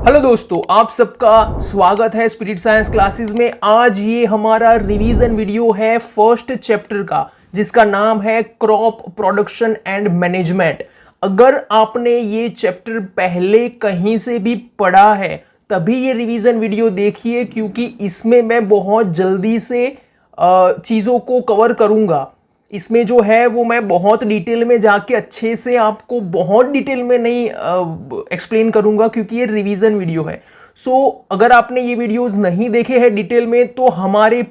Hello दोस्तों, आप सबका स्वागत है स्पिरिट साइंस क्लासेस में। आज ये हमारा रिवीजन वीडियो है फर्स्ट चैप्टर का, जिसका नाम है क्रॉप प्रोडक्शन एंड मैनेजमेंट। अगर आपने ये चैप्टर पहले कहीं से भी पढ़ा है तभी ये रिवीजन वीडियो देखिए, क्योंकि इसमें मैं बहुत जल्दी से चीज़ों को कवर करूँगा। इसमें जो है वो मैं बहुत डिटेल में जाके अच्छे से आपको बहुत डिटेल में नहीं एक्सप्लेन करूंगा, क्योंकि ये रिवीजन वीडियो है। अगर आपने ये वीडियोस नहीं देखे हैं डिटेल में तो हमारे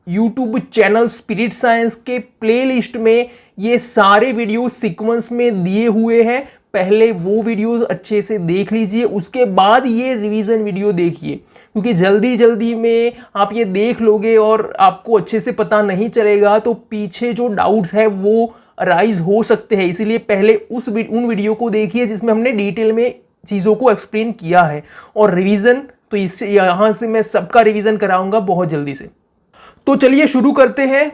यूट्यूब चैनल स्पिरिट साइंस के प्लेलिस्ट में ये सारे वीडियो सीक्वेंस में दिए हुए हैं। पहले वो वीडियोस अच्छे से देख लीजिए, उसके बाद ये रिवीजन वीडियो देखिए, क्योंकि जल्दी जल्दी में आप ये देख लोगे और आपको अच्छे से पता नहीं चलेगा तो पीछे जो डाउट्स है वो अराइज हो सकते हैं। इसीलिए पहले उन वीडियो को देखिए जिसमें हमने डिटेल में चीज़ों को एक्सप्लेन किया है। और रिवीजन तो इससे यहाँ से मैं सबका रिवीजन कराऊंगा बहुत जल्दी से। तो चलिए शुरू करते हैं।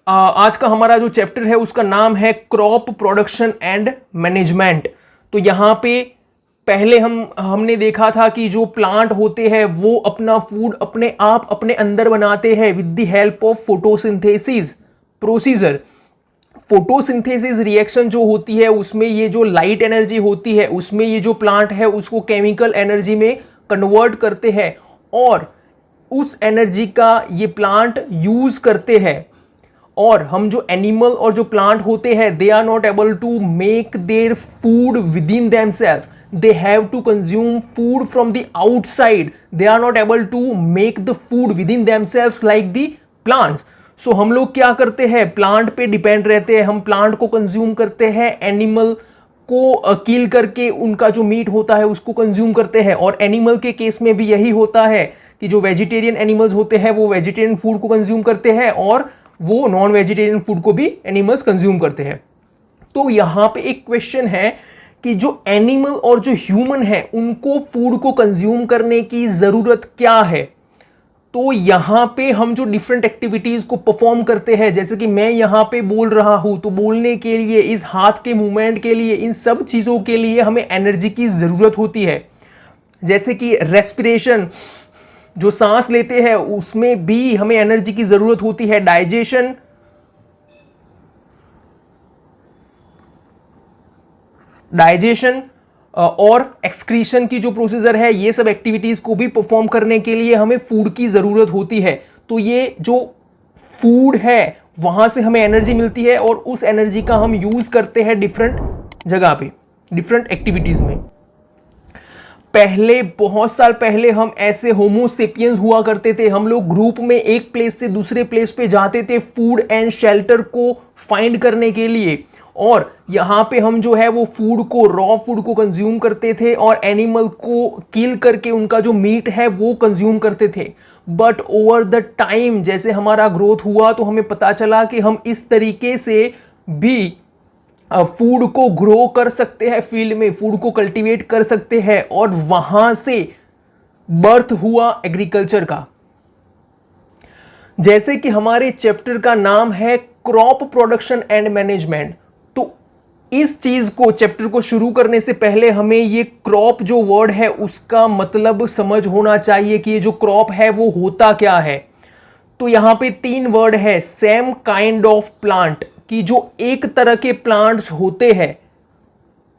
आज का हमारा जो चैप्टर है उसका नाम है क्रॉप प्रोडक्शन एंड मैनेजमेंट। तो यहाँ पे पहले हमने देखा था कि जो प्लांट होते हैं वो अपना फूड अपने आप अपने अंदर बनाते हैं with the help of photosynthesis procedure. Photosynthesis reaction जो होती है उसमें ये जो लाइट एनर्जी होती है उसमें ये जो प्लांट है उसको केमिकल एनर्जी में कन्वर्ट करते हैं और उस एनर्जी का ये प्लांट यूज करते हैं। और हम जो एनिमल और जो प्लांट होते हैं they are not able to make their food with in themself, they have to consume food from the outside. They are not able to make the food with in themself like the plants. So हम लोग क्या करते हैं, plant पे depend रहते हैं, हम plant को कंज्यूम करते हैं, एनिमल को किल करके उनका जो मीट होता है उसको कंज्यूम करते हैं। और एनिमल के केस में भी यही होता है कि जो वेजिटेरियन एनिमल्स होते हैं वो वेजिटेरियन फूड को कंज्यूम करते हैं और वो नॉन वेजिटेरियन फूड को भी एनिमल्स कंज्यूम करते हैं। तो यहाँ पे एक क्वेश्चन है कि जो एनिमल और जो ह्यूमन है उनको फूड को कंज्यूम करने की ज़रूरत क्या है। तो यहाँ पे हम जो डिफरेंट एक्टिविटीज़ को परफॉर्म करते हैं, जैसे कि मैं यहाँ पे बोल रहा हूँ तो बोलने के लिए, इस हाथ के मूवमेंट के लिए, इन सब चीज़ों के लिए हमें एनर्जी की ज़रूरत होती है। जैसे कि रेस्पिरेशन, जो सांस लेते हैं उसमें भी हमें एनर्जी की जरूरत होती है। डाइजेशन और एक्सक्रीशन की जो प्रोसीजर है, ये सब एक्टिविटीज को भी परफॉर्म करने के लिए हमें फूड की जरूरत होती है। तो ये जो फूड है वहां से हमें एनर्जी मिलती है और उस एनर्जी का हम यूज करते हैं डिफरेंट जगह पे, डिफरेंट एक्टिविटीज में। पहले बहुत साल पहले हम ऐसे होमोसेपियंस हुआ करते थे, हम लोग ग्रुप में एक प्लेस से दूसरे प्लेस पे जाते थे फूड एंड शेल्टर को फाइंड करने के लिए। और यहाँ पे हम जो है वो फूड को, रॉ फूड को कंज्यूम करते थे और एनिमल को किल करके उनका जो मीट है वो कंज्यूम करते थे। बट ओवर द टाइम जैसे हमारा ग्रोथ हुआ तो हमें पता चला कि हम इस तरीके से भी फूड को ग्रो कर सकते हैं, फील्ड में फूड को कल्टीवेट कर सकते हैं। और वहां से बर्थ हुआ एग्रीकल्चर का। जैसे कि हमारे चैप्टर का नाम है क्रॉप प्रोडक्शन एंड मैनेजमेंट, तो इस चीज को, चैप्टर को शुरू करने से पहले हमें ये क्रॉप जो वर्ड है उसका मतलब समझ होना चाहिए कि ये जो क्रॉप है वो होता क्या है। तो यहां पे 3 वर्ड है। सेम काइंड ऑफ प्लांट, कि जो एक तरह के प्लांट्स होते हैं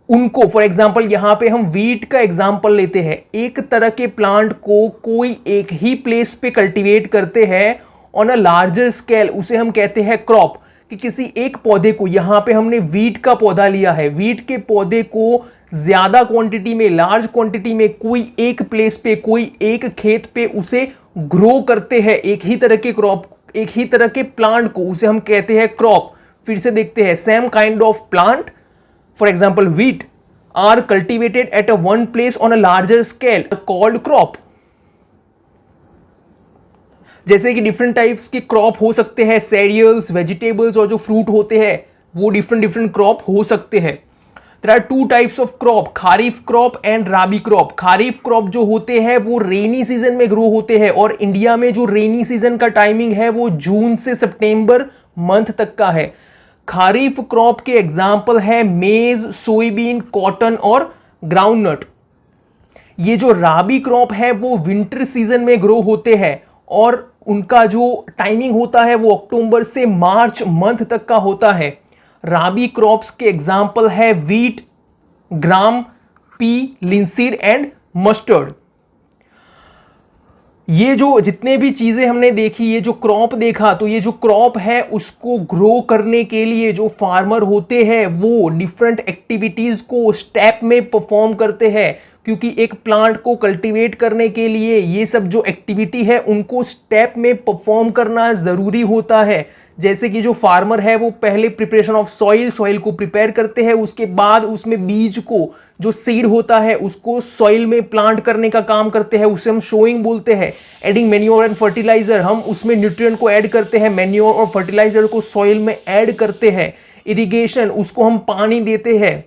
उनको, फॉर एग्जाम्पल यहां पे हम वीट का एग्जाम्पल लेते हैं। एक तरह के प्लांट को कोई एक ही प्लेस पे कल्टीवेट करते हैं ऑन अ लार्जर स्केल, उसे हम कहते हैं क्रॉप। कि किसी एक पौधे को, यहां पे हमने वीट का पौधा लिया है, वीट के पौधे को ज्यादा क्वांटिटी में, लार्ज क्वांटिटी में कोई एक प्लेस पे, कोई एक खेत पे उसे ग्रो करते हैं। एक ही तरह के क्रॉप, एक ही तरह के प्लांट को, उसे हम कहते हैं क्रॉप। फिर से देखते हैं, same kind of plant, for example wheat are cultivated at a one place on a larger scale called crop। जैसे कि डिफरेंट टाइप्स के क्रॉप हो सकते हैं, cereals, वेजिटेबल्स और जो फ्रूट होते हैं वो डिफरेंट क्रॉप हो सकते हैं। There are 2 types of crop, kharif crop and rabi crop. Kharif crop जो होते हैं वो रेनी सीजन में ग्रो होते हैं और इंडिया में जो रेनी सीजन का टाइमिंग है वो जून से सितंबर मंथ तक का है। खारीफ क्रॉप के एग्जाम्पल है मेज, सोयाबीन, कॉटन और ग्राउंडनट। ये जो राबी क्रॉप है वो विंटर सीजन में ग्रो होते हैं और उनका जो टाइमिंग होता है वो अक्टूबर से मार्च मंथ तक का होता है। राबी क्रॉप्स के एग्जाम्पल है wheat, gram, P, linseed and mustard. ये जो जितने भी चीज़ें हमने देखी, ये जो क्रॉप देखा, तो ये जो क्रॉप है उसको ग्रो करने के लिए जो फार्मर होते हैं वो डिफरेंट एक्टिविटीज़ को स्टेप में परफॉर्म करते हैं, क्योंकि एक प्लांट को कल्टीवेट करने के लिए ये सब जो एक्टिविटी है उनको स्टेप में परफॉर्म करना ज़रूरी होता है। जैसे कि जो फार्मर है वो पहले प्रिपरेशन ऑफ सॉइल को प्रिपेयर करते हैं, उसके बाद उसमें बीज को, जो सीड होता है उसको सॉइल में प्लांट करने का काम करते हैं, उसे हम शोइंग बोलते हैं। एडिंग मैन्योर एंड फर्टिलाइजर, हम उसमें न्यूट्रिएंट को ऐड करते हैं, मैन्योर और फर्टिलाइजर को सॉइल में ऐड करते हैं। इरिगेशन, उसको हम पानी देते हैं।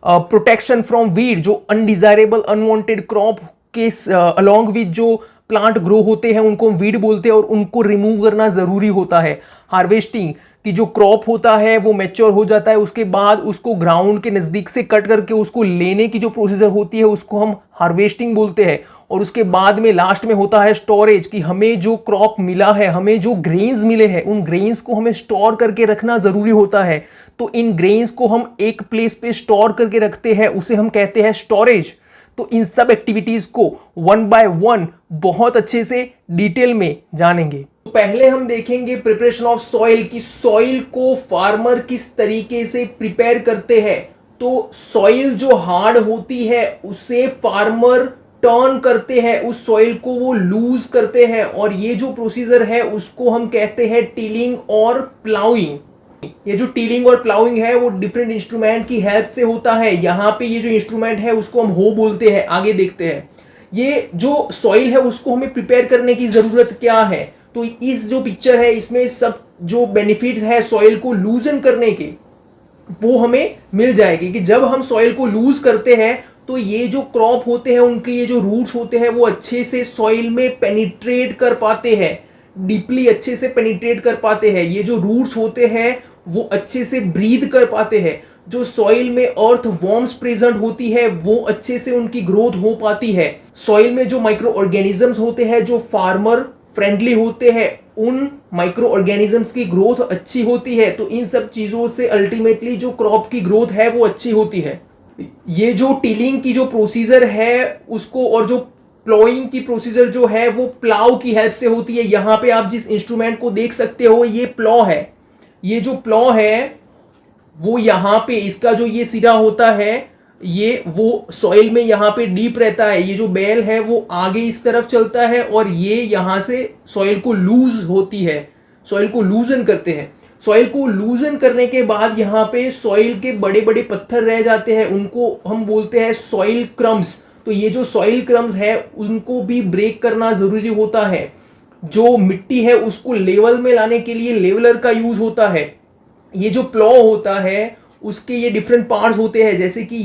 प्रोटेक्शन फ्रॉम वीड, जो अनडिजायरेबल अनवांटेड क्रॉप के अलोंग विद जो प्लांट ग्रो होते हैं उनको हम वीड बोलते हैं और उनको रिमूव करना जरूरी होता है। हार्वेस्टिंग, कि जो क्रॉप होता है वो मैच्योर हो जाता है, उसके बाद उसको ग्राउंड के नज़दीक से कट करके उसको लेने की जो प्रोसीजर होती है उसको हम हार्वेस्टिंग बोलते हैं। और उसके बाद में लास्ट में होता है स्टोरेज, कि हमें जो क्रॉप मिला है, हमें जो ग्रेन्स मिले हैं, उन ग्रेन्स को हमें स्टोर करके रखना ज़रूरी होता है। तो इन ग्रेन्स को हम एक प्लेस पे स्टोर करके रखते हैं, उसे हम कहते हैं स्टोरेज। तो इन सब एक्टिविटीज़ को वन बाय वन बहुत अच्छे से डिटेल में जानेंगे। तो पहले हम देखेंगे प्रिपरेशन ऑफ सॉइल, की सॉइल को फार्मर किस तरीके से प्रिपेयर करते हैं। तो सॉइल जो हार्ड होती है उसे फार्मर टर्न करते हैं, उस सॉइल को वो लूज करते हैं, और ये जो प्रोसीजर है उसको हम कहते हैं टिलिंग और प्लाउइंग। ये जो टिलिंग और प्लाउइंग है वो डिफरेंट इंस्ट्रूमेंट की हेल्प से होता है। यहाँ पे ये जो इंस्ट्रूमेंट है उसको हम हो बोलते हैं, आगे देखते हैं। ये जो सॉइल है उसको हमें प्रिपेयर करने की जरूरत क्या है, तो इस जो पिक्चर है इसमें सब जो बेनिफिट्स है सॉइल को लूजन करने के वो हमें मिल जाएगी। कि जब हम सॉइल को लूज करते हैं तो ये जो क्रॉप होते हैं उनके ये जो रूट्स होते हैं वो अच्छे से सॉइल में पेनिट्रेट कर पाते हैं, डीपली अच्छे से पेनिट्रेट कर पाते हैं। ये जो रूट्स होते हैं वो अच्छे से ब्रीथ कर पाते हैं। जो सॉइल में अर्थ वॉर्म्स प्रेजेंट होती है वो अच्छे से उनकी ग्रोथ हो पाती है। सॉइल में जो माइक्रो ऑर्गेनिजम्स होते हैं जो फार्मर फ्रेंडली होते हैं, उन माइक्रो ऑर्गेनिजम्स की ग्रोथ अच्छी होती है। तो इन सब चीज़ों से अल्टीमेटली जो क्रॉप की ग्रोथ है वो अच्छी होती है। ये जो टिलिंग की जो प्रोसीजर है उसको, और जो प्लॉइंग की प्रोसीजर जो है वो प्लाव की हेल्प से होती है। यहाँ पे आप जिस इंस्ट्रूमेंट को देख सकते हो ये प्लॉ है। ये जो प्लॉ है वो यहाँ पे इसका जो ये सिरा होता है ये वो सॉइल में यहाँ पे डीप रहता है। ये जो बेल है वो आगे इस तरफ चलता है और ये यहाँ से सॉइल को लूज होती है, सॉइल को लूजन करते हैं। सॉइल को लूजन करने के बाद यहाँ पे सॉइल के बड़े बड़े पत्थर रह जाते हैं, उनको हम बोलते हैं सॉइल क्रम्स। तो ये जो सॉइल क्रम्स है उनको भी ब्रेक करना जरूरी होता है। जो मिट्टी है उसको लेवल में लाने के लिए लेवलर का यूज होता है। ये जो प्लॉ होता है उसके ये डिफरेंट पार्ट्स होते हैं, जैसे कि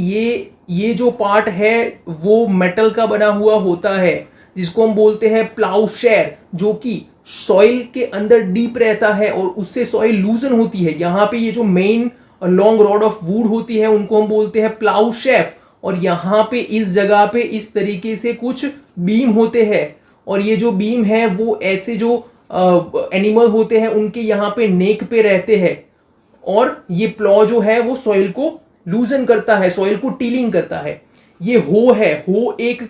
ये जो पार्ट है वो मेटल का बना हुआ होता है जिसको हम बोलते हैं प्लाउशेयर, जो कि सॉइल के अंदर डीप रहता है और उससे सॉइल लूजन होती है। यहाँ पे ये जो main long rod of would होती है उनको हम बोलते हैं प्लाउ शेफ, और यहाँ पे इस जगह पे इस तरीके से कुछ बीम होते हैं, और ये जो बीम है वो ऐसे जो एनिमल होते हैं उनके यहाँ पे नेक पे रहते हैं, और ये प्लॉ जो है वो सॉइल को लूजन करता है, सॉइल को टीलिंग करता है। ये हो है, हो एक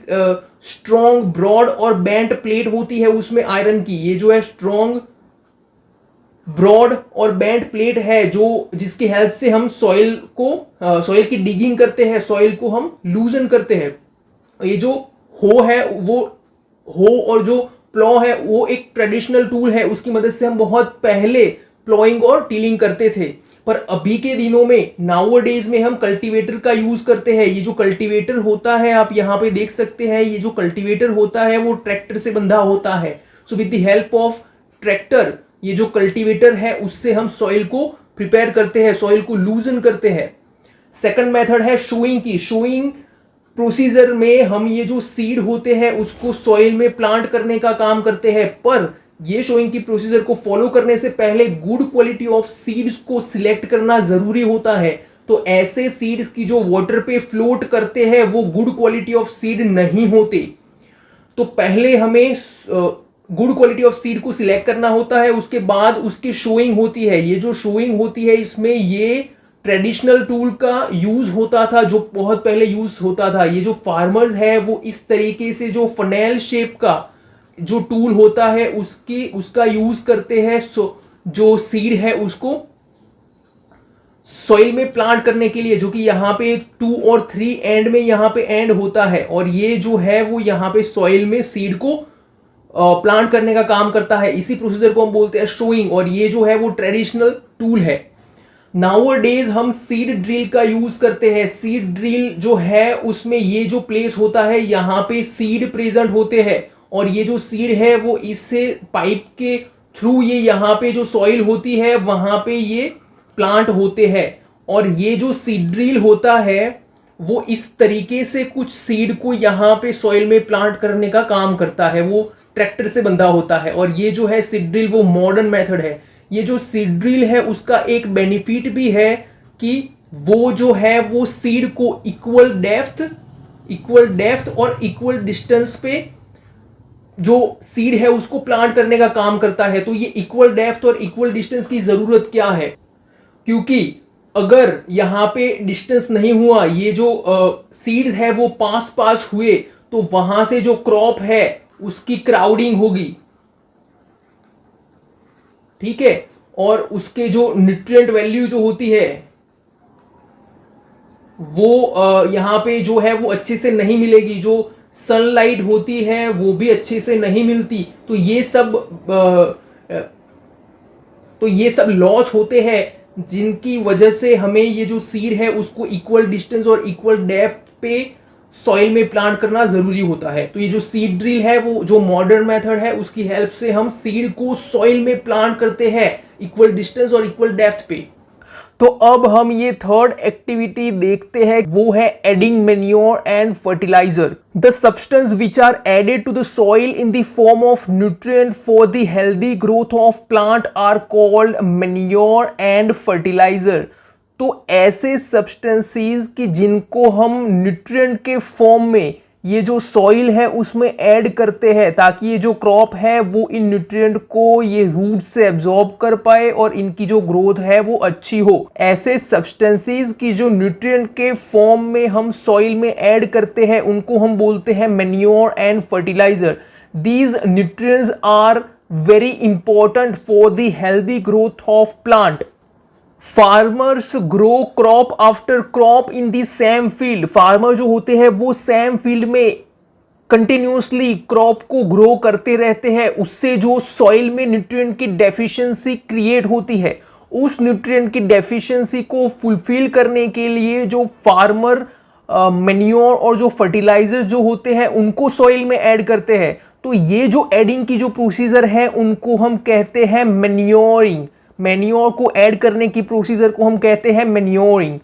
स्ट्रॉन्ग ब्रॉड और बेंट प्लेट होती है उसमें आयरन की। ये जो है स्ट्रॉन्ग ब्रॉड और बेंट प्लेट है जो जिसकी हेल्प से हम सॉइल की डिगिंग करते हैं, सॉइल को हम लूजन करते हैं। ये जो हो है वो हो और जो प्लॉ है वो एक ट्रेडिशनल टूल है, उसकी मदद से हम बहुत पहले प्लॉइंग और टीलिंग करते थे। पर अभी के दिनों में नाउअडेज में हम कल्टीवेटर का यूज करते हैं। ये जो कल्टीवेटर होता है आप यहाँ पे देख सकते हैं, ये जो कल्टीवेटर होता है वो ट्रैक्टर से बंधा होता है। So with the help of tractor, ये जो कल्टीवेटर है उससे हम सॉइल को प्रिपेयर करते हैं, सॉइल को लूजन करते हैं। सेकंड मेथड है शोइंग की। शोइंग प्रोसीजर में हम ये जो सीड होते हैं उसको सॉइल में प्लांट करने का काम करते हैं, पर ये शोइंग की प्रोसीजर को फॉलो करने से पहले गुड क्वालिटी ऑफ सीड्स को सिलेक्ट करना जरूरी होता है। तो ऐसे सीड्स की जो वाटर पे फ्लोट करते हैं वो गुड क्वालिटी ऑफ सीड नहीं होते। तो पहले हमें गुड क्वालिटी ऑफ सीड को सिलेक्ट करना होता है, उसके बाद उसकी शोइंग होती है। ये जो शोइंग होती है इसमें ये ट्रेडिशनल टूल का यूज होता था, जो बहुत पहले यूज होता था। ये जो फार्मर्स है वो इस तरीके से जो फनेल शेप का जो टूल होता है उसका यूज करते हैं। जो सीड है उसको सॉइल में प्लांट करने के लिए, जो कि यहाँ पे 2 और 3 एंड में यहाँ पे एंड होता है, और ये जो है वो यहाँ पे सॉइल में सीड को प्लांट करने का काम करता है। इसी प्रोसीजर को हम बोलते हैं शोइंग, और ये जो है वो ट्रेडिशनल टूल है। नाउअडेज हम सीड ड्रिल का यूज करते हैं। सीड ड्रिल जो है उसमें ये जो प्लेस होता है यहाँ पे सीड प्रेजेंट होते हैं, और ये जो सीड है वो इससे पाइप के थ्रू ये यहाँ पे जो सॉइल होती है वहां पे ये प्लांट होते हैं। और ये जो सीड ड्रिल होता है वो इस तरीके से कुछ सीड को यहाँ पे सॉइल में प्लांट करने का काम करता है। वो ट्रैक्टर से बंधा होता है, और ये जो है सीड ड्रिल वो मॉडर्न मेथड है। ये जो सीड ड्रिल है उसका एक बेनिफिट भी है कि वो जो है वो सीड को इक्वल डेप्थ और इक्वल डिस्टेंस पे जो सीड है उसको प्लांट करने का काम करता है। तो ये इक्वल डेप्थ और इक्वल डिस्टेंस की जरूरत क्या है, क्योंकि अगर यहाँ पे डिस्टेंस नहीं हुआ, ये जो सीड्स है वो पास हुए, तो वहां से जो क्रॉप है उसकी क्राउडिंग होगी, ठीक है, और उसके जो न्यूट्रिएंट वैल्यू जो होती है वो यहाँ पे जो है वो अच्छे से नहीं मिलेगी। जो सनलाइट होती है वो भी अच्छे से नहीं मिलती। तो ये सब लॉस होते हैं, जिनकी वजह से हमें ये जो सीड है उसको इक्वल डिस्टेंस और इक्वल डेप्थ पे सॉइल में प्लांट करना जरूरी होता है। तो ये जो सीड ड्रिल है वो जो मॉडर्न मेथड है उसकी हेल्प से हम सीड को सॉइल में प्लांट करते हैं इक्वल डिस्टेंस और इक्वल डेप्थ पे। तो अब हम ये थर्ड एक्टिविटी देखते हैं, वो है adding manure and fertiliser. The substance which are added to the soil in the form of nutrient for the healthy growth of plant are called manure and fertiliser. तो ऐसे सब्सटेंसेस कि जिनको हम nutrient के फॉर्म में ये जो soil है उसमें ऐड करते हैं, ताकि ये जो क्रॉप है वो इन न्यूट्रिएंट को ये रूट से एब्जॉर्ब कर पाए और इनकी जो ग्रोथ है वो अच्छी हो। ऐसे सब्सटेंसेस की जो न्यूट्रिएंट के फॉर्म में हम सॉइल में ऐड करते हैं उनको हम बोलते हैं manure and fertiliser. These nutrients are very important for the healthy growth of plant. Farmers grow crop after crop in the same field. Farmer जो होते हैं वो सेम फील्ड में कंटिन्यूसली क्रॉप को ग्रो करते रहते हैं। उससे जो सॉइल में न्यूट्रिएंट की डेफिशिएंसी क्रिएट होती है, उस न्यूट्रिएंट की डेफिशिएंसी को फुलफिल करने के लिए जो फार्मर मैन्योर और जो फर्टिलाइजर्स जो होते हैं उनको सॉइल में ऐड करते हैं। तो ये जो एडिंग की जो प्रोसीजर है उनको हम कहते हैं मैन्योरिंग। मैन्योर को ऐड करने की प्रोसीजर को हम कहते हैं मैन्योरिंग।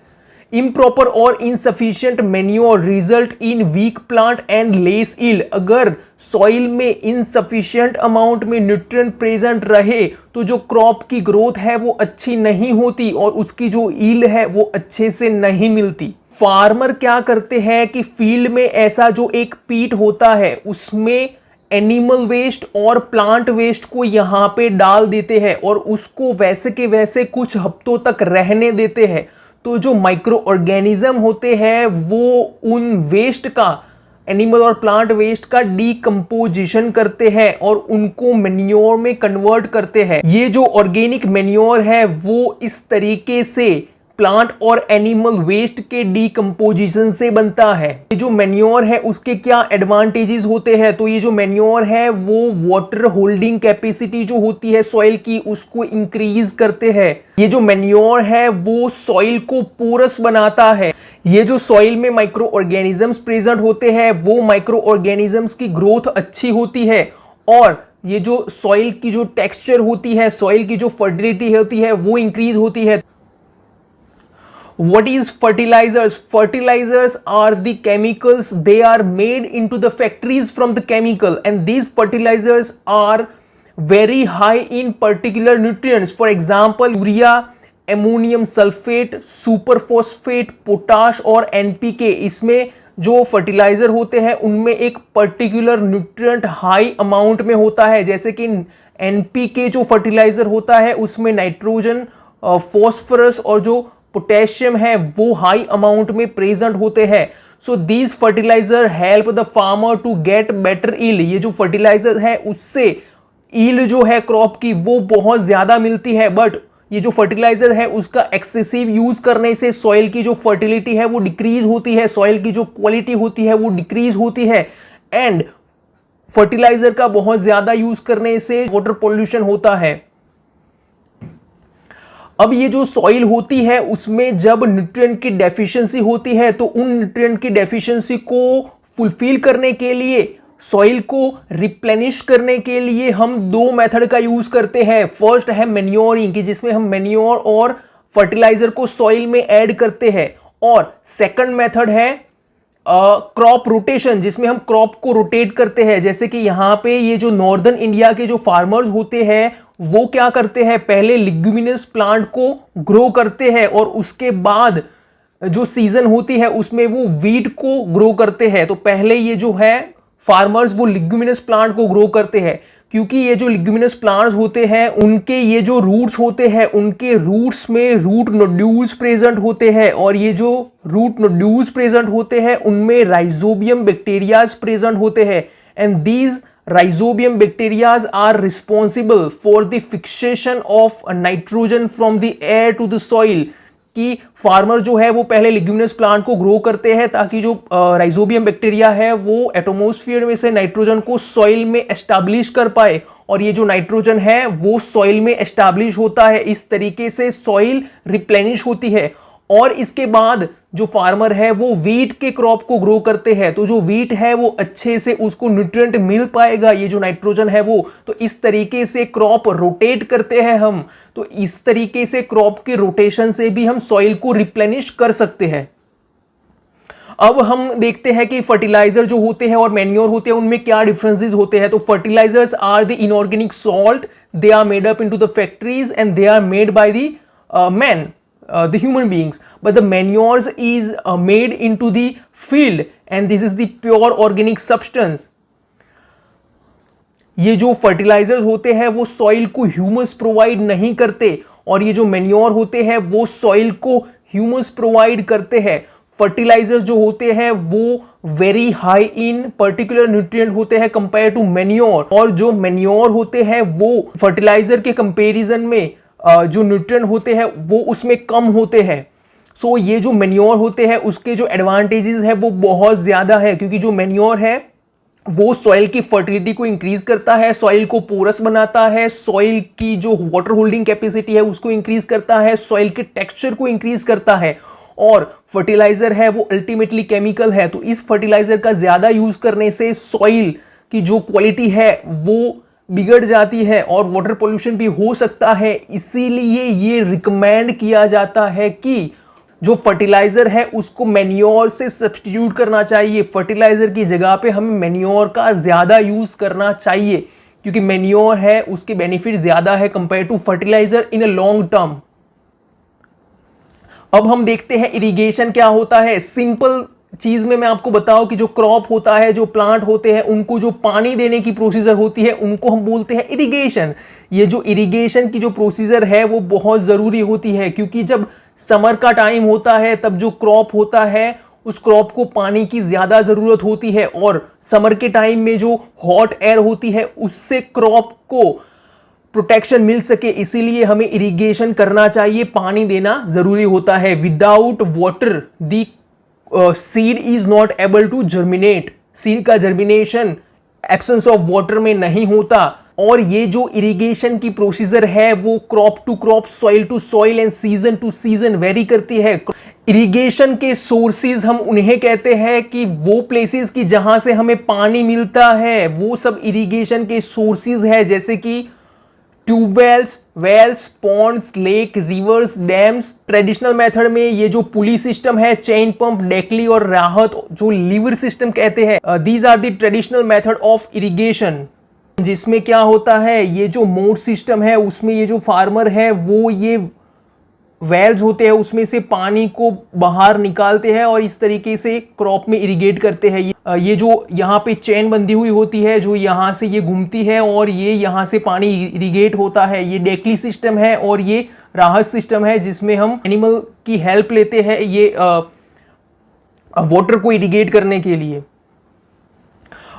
इम्प्रॉपर और insufficient manure result in weak plant and less yield. अगर सॉइल में इनसफिशिएंट अमाउंट में न्यूट्रिएंट प्रेजेंट रहे तो जो क्रॉप की ग्रोथ है वो अच्छी नहीं होती और उसकी जो यील्ड है वो अच्छे से नहीं मिलती। फार्मर क्या करते हैं कि फील्ड में ऐसा जो एक पीट होता है उसमें एनिमल वेस्ट और प्लांट वेस्ट को यहाँ पे डाल देते हैं और उसको वैसे के वैसे कुछ हफ्तों तक रहने देते हैं। तो जो माइक्रो ऑर्गेनिज्म होते हैं वो उन वेस्ट का, एनिमल और प्लांट वेस्ट का डीकम्पोजिशन करते हैं और उनको मैन्योर में कन्वर्ट करते हैं। ये जो ऑर्गेनिक मैन्योर है वो इस तरीके से प्लांट और एनिमल वेस्ट के डीकम्पोजिशन से बनता है। ये जो मैन्योर है उसके क्या एडवांटेजेस होते हैं, तो ये जो मैन्योर है वो वाटर होल्डिंग कैपेसिटी जो होती है सॉइल की उसको इंक्रीज करते हैं। ये जो मैन्योर है वो सॉइल को पोरस बनाता है। ये जो सॉइल में माइक्रो ऑर्गेनिजम्स प्रेजेंट होते हैं वो माइक्रो ऑर्गेनिजम्स की ग्रोथ अच्छी होती है और ये जो सॉइल की जो टेक्सचर होती है, सॉइल की जो फर्टिलिटी होती है वो इंक्रीज होती है। What is fertilizers? Fertilizers are the chemicals, they are made into the factories from the chemical, and these fertilizers are very high in particular nutrients. For example, urea ammonium sulphate, super phosphate, potash और NPK, इसमें जो fertiliser होते हैं उनमें एक particular nutrient high amount में होता है। जैसे कि एनपीके जो फर्टिलाइजर होता है उसमें नाइट्रोजन, फॉस्फोरस और जो पोटेशियम है वो हाई अमाउंट में प्रेजेंट होते हैं। So these fertiliser help the farmer to get better yield. ये जो फर्टिलाइजर है उससे ईल्ड जो है क्रॉप की वो बहुत ज्यादा मिलती है, बट ये जो फर्टिलाइजर है उसका एक्सेसिव यूज करने से सॉइल की जो फर्टिलिटी है वो डिक्रीज होती है, सॉइल की जो क्वालिटी होती है वो डिक्रीज होती है, एंड फर्टिलाइजर का बहुत ज्यादा यूज करने से वाटर पोल्यूशन होता है। अब ये जो सॉइल होती है उसमें जब न्यूट्रिएंट की डेफिशिएंसी होती है तो उन न्यूट्रिएंट की डेफिशिएंसी को फुलफिल करने के लिए, सॉइल को रिप्लेनिश करने के लिए हम दो मेथड का यूज करते हैं। फर्स्ट है मैन्योरिंग, कि जिसमें हम मैन्योर और फर्टिलाइजर को सॉइल में ऐड करते हैं, और सेकंड मेथड है क्रॉप रोटेशन, जिसमें हम क्रॉप को रोटेट करते हैं। जैसे कि यहाँ पे ये जो नॉर्दर्न इंडिया के जो फार्मर्स होते हैं वो क्या करते हैं, पहले लिग्यूमिनस प्लांट को ग्रो करते हैं और उसके बाद जो सीजन होती है उसमें वो वीट को ग्रो करते हैं। तो पहले ये जो है फार्मर्स वो लिग्यूमिनस प्लांट को ग्रो करते हैं, क्योंकि ये जो लिग्यूमिनस प्लांट्स होते हैं उनके ये जो रूट्स होते हैं उनके रूट्स में रूट नोड्यूल्स प्रेजेंट होते हैं, और ये जो रूट नोड्यूल्स प्रेजेंट होते हैं उनमें राइजोबियम बैक्टीरियाज प्रेजेंट होते हैं, and these rhizobium bacterias are responsible for the fixation of nitrogen from the air to the soil. कि फार्मर जो है वो पहले लिग्यूमिनस प्लांट को ग्रो करते हैं ताकि जो राइजोबियम बैक्टीरिया है वो एटमॉस्फेयर में से नाइट्रोजन को सॉइल में एस्टैब्लिश कर पाए, और ये जो नाइट्रोजन है वो सॉइल में एस्टैब्लिश होता है। इस तरीके से सॉइल रिप्लेनिश होती है, और इसके बाद जो फार्मर है वो वीट के क्रॉप को ग्रो करते हैं। तो जो वीट है वो अच्छे से उसको न्यूट्रिएंट मिल पाएगा, ये जो नाइट्रोजन है वो। तो इस तरीके से क्रॉप रोटेट करते हैं हम। तो इस तरीके से क्रॉप के रोटेशन से भी हम सॉइल को रिप्लेनिश कर सकते हैं। अब हम देखते हैं कि फर्टिलाइजर जो होते हैं और मैन्योर होते हैं उनमें क्या डिफरेंसेस होते हैं। तो fertilisers are the inorganic salt, they are made up into the factories and they are made by the man, the human beings, but the manures is made into the field and this is the pure organic substance. ये जो fertilisers होते हैं वो soil को humus provide नहीं करते, और ये जो मैन्योर होते हैं वो सॉइल को ह्यूमस प्रोवाइड करते हैं। फर्टिलाइजर्स जो होते हैं वो very high in particular nutrient होते हैं कंपेयर टू मैन्योर, और जो मैन्योर होते हैं वो फर्टिलाइजर के कंपैरिजन में जो न्यूट्रिएंट होते हैं वो उसमें कम होते हैं। सो ये जो मैन्योर होते हैं उसके जो एडवांटेजेस है वो बहुत ज़्यादा है, क्योंकि जो मैन्योर है वो सॉइल की फर्टिलिटी को इंक्रीज करता है, सॉइल को पोरस बनाता है, सॉइल की जो वाटर होल्डिंग कैपेसिटी है उसको इंक्रीज करता है, सॉइल के टेक्सचर को इंक्रीज करता है। और फर्टिलाइजर है वो अल्टीमेटली केमिकल है, तो इस फर्टिलाइजर का ज़्यादा यूज करने से सॉइल की जो क्वालिटी है वो बिगड़ जाती है और वाटर पोल्यूशन भी हो सकता है। इसीलिए ये रिकमेंड किया जाता है कि जो फर्टिलाइजर है उसको मैन्योर से सब्स्टिट्यूट करना चाहिए। फर्टिलाइजर की जगह पे हमें मैन्योर का ज़्यादा यूज़ करना चाहिए, क्योंकि मैन्योर है उसके बेनिफिट ज़्यादा है compare to fertiliser in a long term. अब हम देखते हैं इरिगेशन क्या होता है। सिंपल चीज में मैं आपको बताऊं कि जो क्रॉप होता है, जो प्लांट होते हैं, उनको जो पानी देने की प्रोसीजर होती है उनको हम बोलते हैं इरिगेशन। ये जो इरिगेशन की जो प्रोसीजर है वो बहुत ज़रूरी होती है, क्योंकि जब समर का टाइम होता है तब जो क्रॉप होता है उस क्रॉप को पानी की ज़्यादा ज़रूरत होती है, और समर के टाइम में जो हॉट एयर होती है उससे क्रॉप को प्रोटेक्शन मिल सके, इसीलिए हमें इरिगेशन करना चाहिए, पानी देना ज़रूरी होता है। Without water the seed is not able to germinate. Seed का जर्मिनेशन एब्सेंस ऑफ वाटर में नहीं होता। और ये जो इरिगेशन की प्रोसीजर है वो crop to crop, soil to soil and season to season vary करती है। इरिगेशन के सोर्सेज हम उन्हें कहते हैं कि वो प्लेसेस की जहां से हमें पानी मिलता है वो सब इरिगेशन के सोर्सेज है, जैसे कि tubewells, wells, ponds, lake, rivers, dams. Traditional method में ये जो पुली सिस्टम है, चेन पंप, डेकली और राहत, जो लीवर सिस्टम कहते हैं, these are the traditional method of irrigation. जिसमें क्या होता है, ये जो मोड सिस्टम है उसमें ये जो फार्मर है वो ये वेल्स होते हैं उसमें से पानी को बाहर निकालते हैं और इस तरीके से क्रॉप में इरिगेट करते हैं। ये जो यहाँ पे चेन बंधी हुई होती है जो यहाँ से ये घूमती है और ये यहाँ से पानी इरिगेट होता है। ये डेक्ली सिस्टम है और ये राहत सिस्टम है जिसमें हम एनिमल की हेल्प लेते हैं ये वाटर को इरिगेट करने के लिए।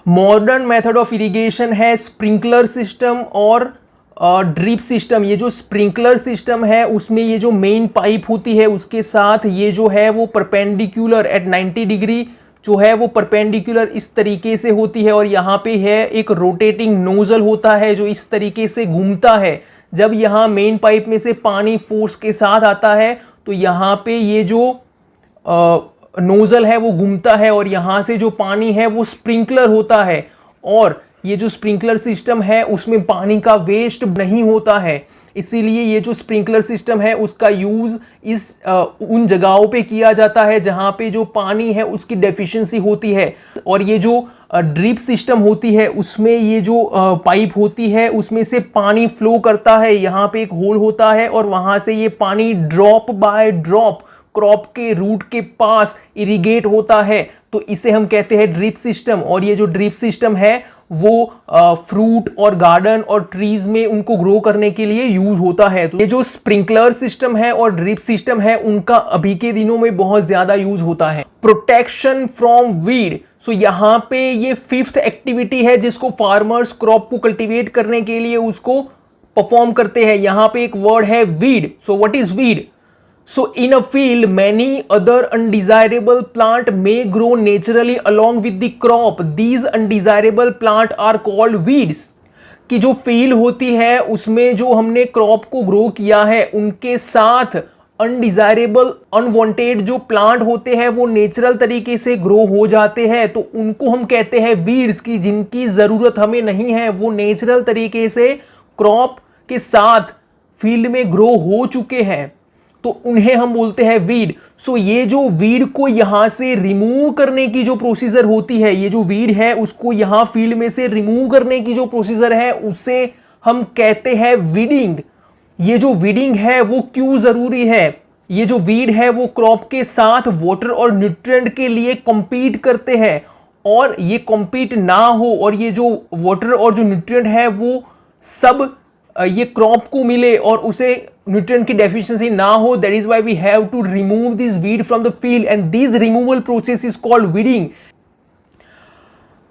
मॉडर्न मेथड ऑफ इरिगेशन है स्प्रिंकलर सिस्टम और ड्रिप सिस्टम। ये जो स्प्रिंकलर सिस्टम है उसमें ये जो मेन पाइप होती है उसके साथ ये जो है वो परपेंडिकुलर एट 90 डिग्री जो है वो परपेंडिकुलर इस तरीके से होती है और यहाँ पे है एक रोटेटिंग नोजल होता है जो इस तरीके से घूमता है। जब यहाँ मेन पाइप में से पानी फोर्स के साथ आता है तो यहाँ पे ये जो नोजल है वो घूमता है और यहाँ से जो पानी है वो स्प्रिंकलर होता है और ये जो स्प्रिंकलर सिस्टम है उसमें पानी का वेस्ट नहीं होता है। इसीलिए ये जो स्प्रिंकलर सिस्टम है उसका यूज़ उन जगहों पे किया जाता है जहाँ पे जो पानी है उसकी डेफिशिएंसी होती है। और ये जो ड्रिप सिस्टम होती है उसमें ये जो पाइप होती है उसमें से पानी फ्लो करता है। यहाँ पे एक होल होता है और वहाँ से ये पानी ड्रॉप बाय ड्रॉप क्रॉप के रूट के पास इरिगेट होता है, तो इसे हम कहते हैं ड्रिप सिस्टम। और ये जो ड्रिप सिस्टम है वो फ्रूट और गार्डन और ट्रीज में उनको ग्रो करने के लिए यूज होता है। तो ये जो स्प्रिंकलर सिस्टम है और ड्रिप सिस्टम है उनका अभी के दिनों में बहुत ज्यादा यूज होता है। प्रोटेक्शन फ्रॉम वीड, सो यहाँ पे ये 5th एक्टिविटी है जिसको फार्मर्स क्रॉप को कल्टीवेट करने के लिए उसको परफॉर्म करते हैं। यहाँ पे एक वर्ड है weed. So what is weed? So in a field, many other undesirable plant may grow naturally along with the crop. These undesirable plant are called weeds. कि जो फील्ड होती है उसमें जो हमने क्रॉप को ग्रो किया है उनके साथ अनडिजायरेबल अनवांटेड जो प्लांट होते हैं वो नेचुरल तरीके से ग्रो हो जाते हैं, तो उनको हम कहते हैं वीड्स की जिनकी ज़रूरत हमें नहीं है, वो नेचुरल तरीके से क्रॉप के साथ फील्ड में ग्रो हो चुके हैं, तो उन्हें हम बोलते हैं वीड। सो ये जो वीड को यहाँ से रिमूव करने की जो प्रोसीजर होती है, ये जो वीड है उसको यहाँ फील्ड में से रिमूव करने की जो प्रोसीजर है उसे हम कहते हैं वीडिंग। ये जो वीडिंग है वो क्यों ज़रूरी है? ये जो वीड है वो क्रॉप के साथ वाटर और न्यूट्रिएंट के लिए कम्पीट करते हैं, और ये कम्पीट ना हो और ये जो वाटर और जो न्यूट्रिएंट है वो सब ये क्रॉप को मिले और उसे न्यूट्रिएंट की डेफिशिएंसी ना हो, that is why we have to remove this weed from the field and this removal process is called weeding.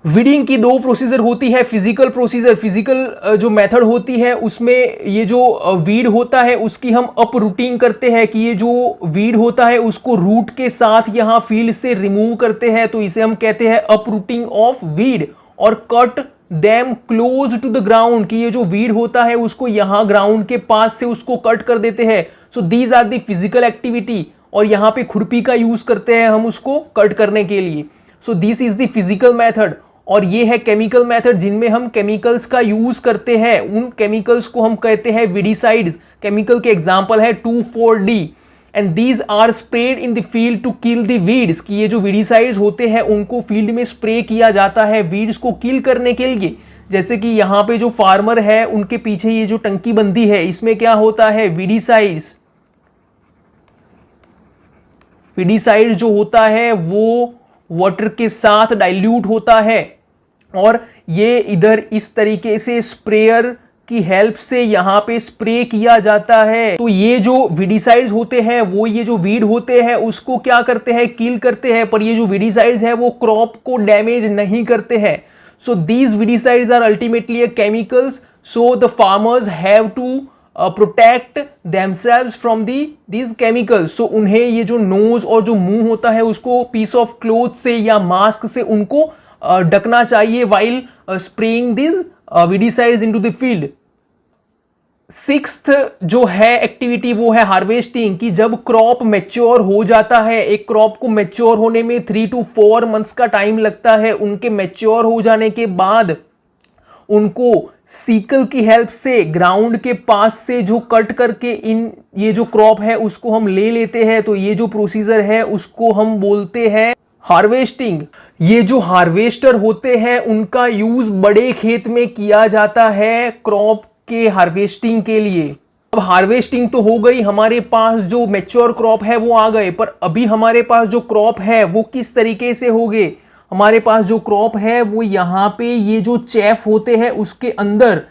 Weeding की 2 प्रोसीजर होती है। फिजिकल प्रोसीजर, फिजिकल जो मेथड होती है उसमें ये जो वीड होता है उसकी हम अप रूटिंग करते हैं कि ये जो वीड होता है उसको रूट के साथ यहाँ फील्ड से रिमूव करते हैं, तो इसे हम कहते हैं अप रूटिंग ऑफ वीड। और cut them close to the ground, कि ये जो वीड होता है उसको यहाँ ग्राउंड के पास से उसको कट कर देते हैं। So these are the physical activity, और यहाँ पे खुरपी का यूज करते हैं हम उसको कट करने के लिए। So this is the physical method. और ये है केमिकल मेथड जिनमें हम केमिकल्स का यूज करते हैं। उन केमिकल्स को हम कहते हैं वीडिसाइड्स। केमिकल के एग्जांपल है 2,4-D and these are spread in the field to kill the weeds, कि ये जो वीडिसाइड्स होते हैं उनको फील्ड में स्प्रे किया जाता है वीड्स को किल करने के लिए। जैसे कि यहाँ पे जो फार्मर है उनके पीछे ये जो टंकी बंदी है इसमें क्या होता है? वीडिसाइड्स। वीडिसाइड जो होता है वो वाटर के साथ डाइल्यूट होता है और ये इधर इस तरीके से स्प्रेयर की हेल्प से यहाँ पे स्प्रे किया जाता है। तो ये जो वीडिसाइड्स होते हैं वो ये जो वीड होते हैं उसको क्या करते हैं? किल करते हैं, पर ये जो वीडिसाइड्स है वो क्रॉप को डैमेज नहीं करते हैं। So these weedicides are ultimately chemicals, so the farmers have to protect themselves from these chemicals. So उन्हें ये जो नोज और जो मुंह होता है उसको पीस ऑफ क्लोथ से या मास्क से उनको ढकना चाहिए while spraying this weedicides into the field. 6th जो है एक्टिविटी वो है हार्वेस्टिंग, कि जब क्रॉप मैच्योर हो जाता है, एक क्रॉप को मैच्योर होने में 3 to 4 मंथ्स का टाइम लगता है। उनके मैच्योर हो जाने के बाद उनको सीकल की हेल्प से ग्राउंड के पास से जो कट करके ये जो क्रॉप है उसको हम ले लेते हैं। तो ये जो प्रोसीजर है उसको हम बोलते हैं हार्वेस्टिंग। ये जो हार्वेस्टर होते हैं उनका यूज बड़े खेत में किया जाता है क्रॉप के हार्वेस्टिंग के लिए। अब हार्वेस्टिंग तो हो गई, हमारे पास जो मैच्योर क्रॉप है वो आ गए, पर अभी हमारे पास जो क्रॉप है वो किस तरीके से हो गए। हमारे पास जो क्रॉप है वो यहाँ पे ये जो चेफ होते हैं उसके अंदर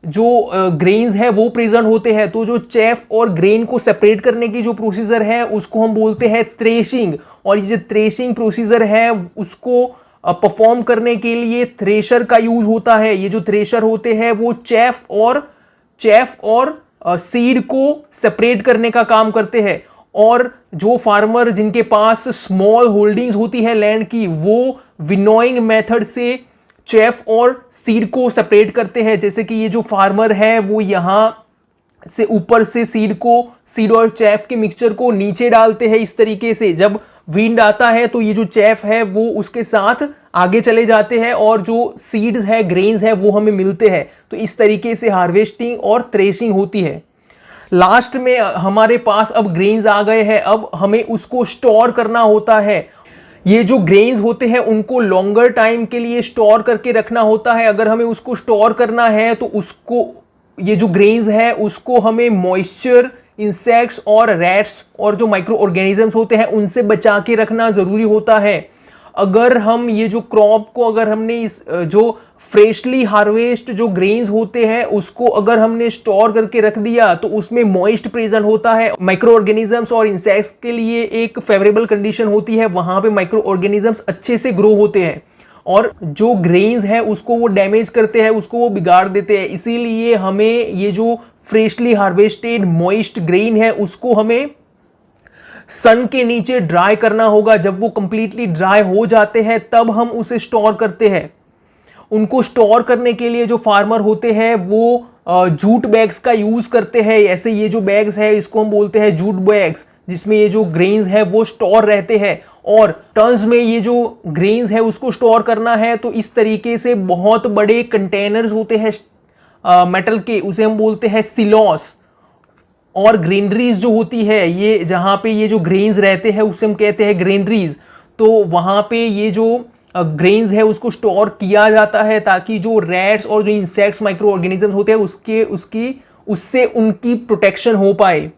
जो ग्रेन्स है वो प्रेजेंट होते हैं। तो जो चेफ और ग्रेन को सेपरेट करने की जो प्रोसीजर है उसको हम बोलते हैं थ्रेशिंग, और ये जो थ्रेशिंग प्रोसीजर है उसको परफॉर्म करने के लिए थ्रेशर का यूज होता है। ये जो थ्रेशर होते हैं वो चेफ और सीड को सेपरेट करने का काम करते हैं। और जो फार्मर जिनके पास स्मॉल होल्डिंग्स होती है लैंड की, वो विनोइंग मेथड से चेफ और सीड को सेपरेट करते हैं। जैसे कि ये जो फार्मर है वो यहां से ऊपर से सीड और चेफ के मिक्सचर को नीचे डालते हैं इस तरीके से। जब विंड आता है तो ये जो चेफ है वो उसके साथ आगे चले जाते हैं और जो सीड्स है, ग्रेन्स है, वो हमें मिलते हैं। तो इस तरीके से हार्वेस्टिंग और थ्रेशिंग होती है। लास्ट में हमारे पास अब ग्रेन्स आ गए हैं, अब हमें उसको स्टोर करना होता है। ये जो ग्रेन्स होते हैं उनको लॉन्गर टाइम के लिए स्टोर करके रखना होता है। अगर हमें उसको स्टोर करना है तो उसको, ये जो ग्रेन्स है उसको हमें मॉइस्चर, इंसेक्ट्स और रैट्स और जो माइक्रो ऑर्गेनिजम्स होते हैं उनसे बचा के रखना ज़रूरी होता है। अगर हम ये जो क्रॉप को, अगर हमने इस जो फ्रेशली हार्वेस्ट जो ग्रेन्स होते हैं उसको अगर हमने स्टोर करके रख दिया तो उसमें मॉइस्ट प्रेजेंट होता है। माइक्रो ऑर्गेनिजम्स और इंसेक्ट्स के लिए एक फेवरेबल कंडीशन होती है, वहां पे माइक्रो ऑर्गेनिजम्स अच्छे से ग्रो होते हैं और जो ग्रेन्स है उसको वो डैमेज करते हैं, उसको वो बिगाड़ देते हैं। इसीलिए हमें ये जो फ्रेशली हार्वेस्टेड मॉइस्ट ग्रेन है उसको हमें सन के नीचे ड्राई करना होगा। जब वो कंप्लीटली ड्राई हो जाते हैं तब हम उसे स्टोर करते हैं। उनको स्टोर करने के लिए जो फार्मर होते हैं वो जूट बैग्स का यूज करते हैं। ऐसे ये जो बैग्स है इसको हम बोलते हैं जूट बैग्स, जिसमें ये जो ग्रेन्स है वो स्टोर रहते हैं। और टन्स में ये जो ग्रेन्स है उसको स्टोर करना है तो इस तरीके से बहुत बड़े कंटेनर्स होते हैं मेटल के, उसे हम बोलते हैं सिलॉस। और ग्रेनरीज जो होती है, ये जहाँ पे ये जो ग्रेन्स रहते हैं उसे हम कहते हैं ग्रेनरीज। तो वहाँ पे ये जो ग्रेन्स है उसको स्टोर किया जाता है ताकि जो रैट्स और जो इंसेक्ट्स, माइक्रो ऑर्गेनिजम्स होते हैं उससे उनकी प्रोटेक्शन हो पाए।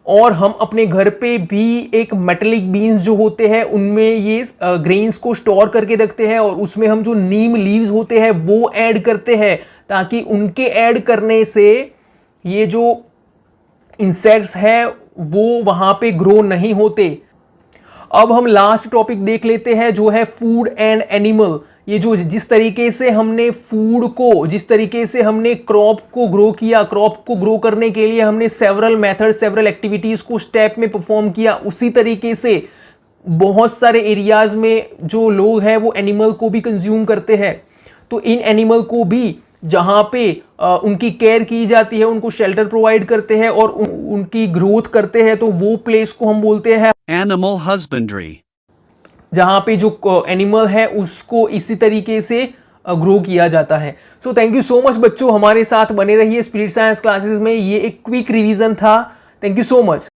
और हम अपने घर पे भी एक मेटेलिक बीन्स जो होते हैं उनमें ये ग्रेन्स को स्टोर करके रखते हैं और उसमें हम जो नीम लीव्स होते हैं वो ऐड करते हैं ताकि उनके ऐड करने से ये जो इंसेक्ट्स है वो वहां पे ग्रो नहीं होते। अब हम लास्ट टॉपिक देख लेते हैं जो है फूड एंड एनिमल। ये जो जिस तरीके से हमने फूड को, जिस तरीके से हमने क्रॉप को ग्रो किया, क्रॉप को ग्रो करने के लिए हमने सेवरल मेथड, सेवरल एक्टिविटीज को स्टेप में परफॉर्म किया, उसी तरीके से बहुत सारे एरियाज में जो लोग हैं वो एनिमल को भी कंज्यूम करते हैं। तो इन एनिमल को भी जहाँ पे उनकी केयर की जाती है, उनको शेल्टर प्रोवाइड करते हैं और उनकी ग्रोथ करते हैं, तो वो प्लेस को हम बोलते हैं एनिमल हस्बेंड्री, जहाँ पे जो एनिमल है उसको इसी तरीके से ग्रो किया जाता है। So thank you so much बच्चों, हमारे साथ बने रहिए स्पिरिट साइंस क्लासेस में। ये एक क्विक रिवीजन था। Thank you so much.